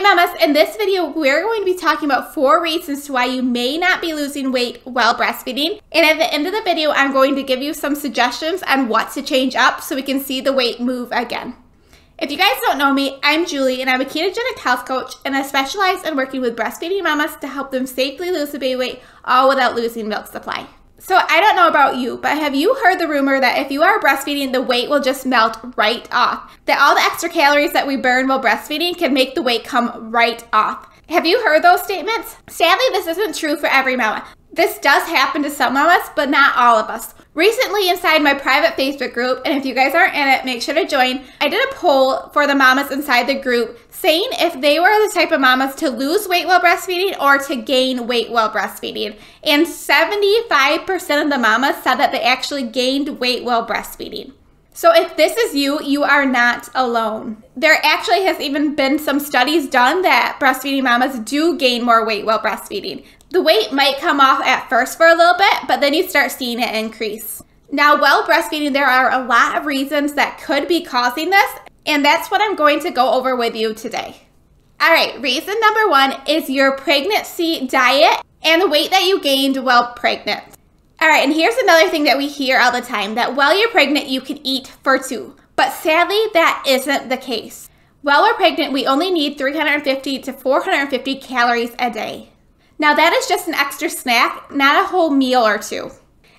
Okay, mamas, in this video, we're going to be talking about 4 reasons to why you may not be losing weight while breastfeeding. And at the end of the video, I'm going to give you some suggestions on what to change up so we can see the weight move again. If you guys don't know me, I'm Julie, and I'm a ketogenic health coach, and I specialize in working with breastfeeding mamas to help them safely lose the baby weight, all without losing milk supply. So I don't know about you, but have you heard the rumor that if you are breastfeeding, the weight will just melt right off? That all the extra calories that we burn while breastfeeding can make the weight come right off. Have you heard those statements? Sadly, this isn't true for every mama. This does happen to some mamas, but not all of us. Recently, inside my private Facebook group, and if you guys aren't in it, make sure to join, I did a poll for the mamas inside the group saying if they were the type of mamas to lose weight while breastfeeding or to gain weight while breastfeeding. And 75% of the mamas said that they actually gained weight while breastfeeding. So if this is you, you are not alone. There actually has even been some studies done that breastfeeding mamas do gain more weight while breastfeeding. The weight might come off at first for a little bit, but then you start seeing it increase. Now, while breastfeeding, there are a lot of reasons that could be causing this, and that's what I'm going to go over with you today. All right, reason number 1 is your pregnancy diet and the weight that you gained while pregnant. All right, and here's another thing that we hear all the time, that while you're pregnant, you can eat for 2. But sadly, that isn't the case. While we're pregnant, we only need 350 to 450 calories a day. Now that is just an extra snack, not a whole meal or 2.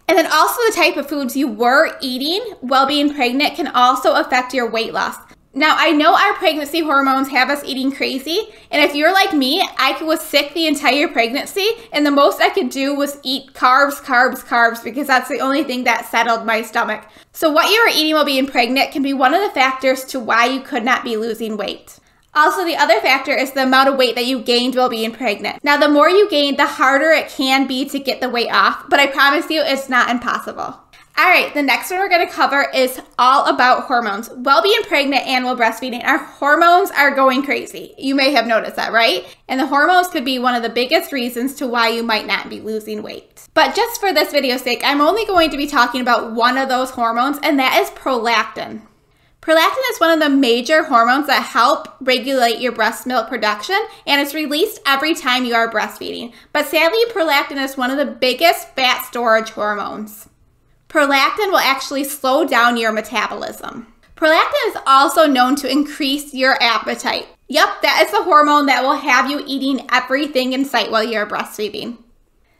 And then also the type of foods you were eating while being pregnant can also affect your weight loss. Now I know our pregnancy hormones have us eating crazy, and if you're like me, I was sick the entire pregnancy, and the most I could do was eat carbs, because that's the only thing that settled my stomach. So what you were eating while being pregnant can be one of the factors to why you could not be losing weight. Also, the other factor is the amount of weight that you gained while being pregnant. Now, the more you gain, the harder it can be to get the weight off, but I promise you it's not impossible. All right, the next one we're going to cover is all about hormones. While being pregnant and while breastfeeding, our hormones are going crazy. You may have noticed that, right? And the hormones could be one of the biggest reasons to why you might not be losing weight. But just for this video's sake, I'm only going to be talking about one of those hormones, and that is prolactin. Prolactin is one of the major hormones that help regulate your breast milk production, and it's released every time you are breastfeeding. But sadly, prolactin is one of the biggest fat storage hormones. Prolactin will actually slow down your metabolism. Prolactin is also known to increase your appetite. Yep, that is the hormone that will have you eating everything in sight while you're breastfeeding.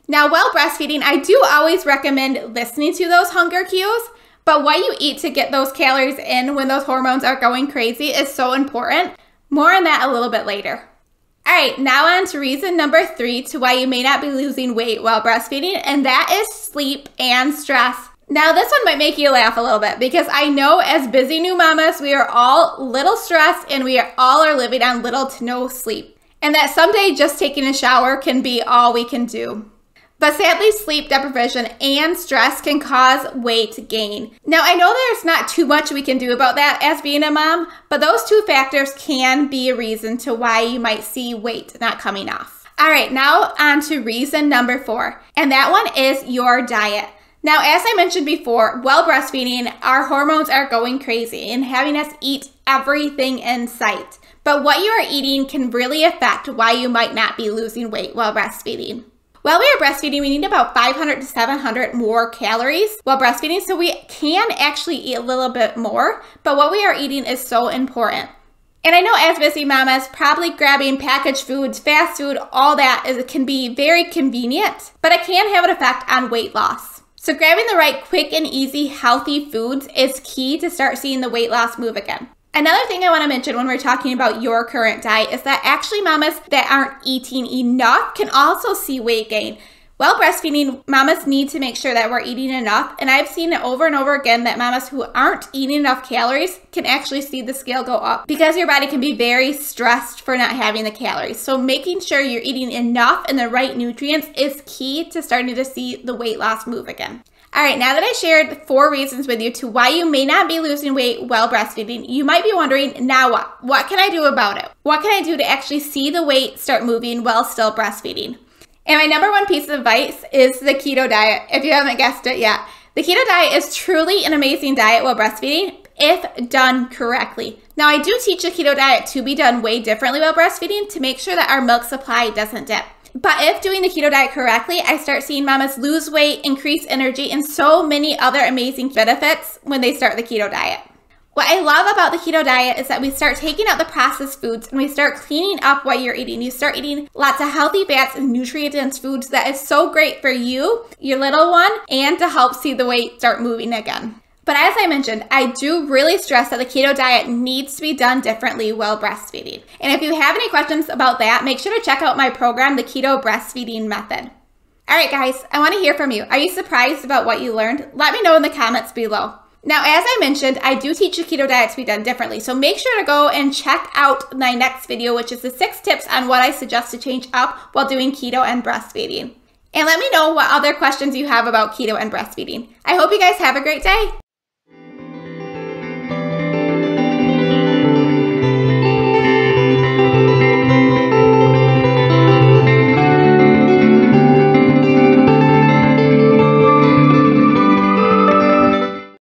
Now, while breastfeeding, I do always recommend listening to those hunger cues. But what you eat to get those calories in when those hormones are going crazy is so important. More on that a little bit later. All right, now on to reason number 3 to why you may not be losing weight while breastfeeding, and that is sleep and stress. Now this one might make you laugh a little bit because I know as busy new mamas, we are all little stressed and we all are living on little to no sleep. And that someday just taking a shower can be all we can do. But sadly, sleep deprivation and stress can cause weight gain. Now, I know there's not too much we can do about that as being a mom, but those 2 factors can be a reason to why you might see weight not coming off. All right, now on to reason number 4, and that one is your diet. Now, as I mentioned before, while breastfeeding, our hormones are going crazy and having us eat everything in sight. But what you are eating can really affect why you might not be losing weight while breastfeeding. While we are breastfeeding, we need about 500 to 700 more calories while breastfeeding, so we can actually eat a little bit more, but what we are eating is so important. And I know as busy mamas, probably grabbing packaged foods, fast food, all that can be very convenient, but it can have an effect on weight loss. So grabbing the right quick and easy healthy foods is key to start seeing the weight loss move again. Another thing I want to mention when we're talking about your current diet is that actually mamas that aren't eating enough can also see weight gain. While breastfeeding, mamas need to make sure that we're eating enough, and I've seen it over and over again that mamas who aren't eating enough calories can actually see the scale go up because your body can be very stressed for not having the calories. So making sure you're eating enough and the right nutrients is key to starting to see the weight loss move again. All right, now that I shared 4 reasons with you to why you may not be losing weight while breastfeeding, you might be wondering, now what? What can I do about it? What can I do to actually see the weight start moving while still breastfeeding? And my number 1 piece of advice is the keto diet, if you haven't guessed it yet. The keto diet is truly an amazing diet while breastfeeding if done correctly. Now, I do teach a keto diet to be done way differently while breastfeeding to make sure that our milk supply doesn't dip. But if doing the keto diet correctly, I start seeing mamas lose weight, increase energy, and so many other amazing benefits when they start the keto diet. What I love about the keto diet is that we start taking out the processed foods and we start cleaning up what you're eating. You start eating lots of healthy fats and nutrient-dense foods that is so great for you, your little one, and to help see the weight start moving again. But as I mentioned, I do really stress that the keto diet needs to be done differently while breastfeeding. And if you have any questions about that, make sure to check out my program, the Keto Breastfeeding Method. All right, guys, I want to hear from you. Are you surprised about what you learned? Let me know in the comments below. Now, as I mentioned, I do teach a keto diet to be done differently, so make sure to go and check out my next video, which is the 6 tips on what I suggest to change up while doing keto and breastfeeding. And let me know what other questions you have about keto and breastfeeding. I hope you guys have a great day.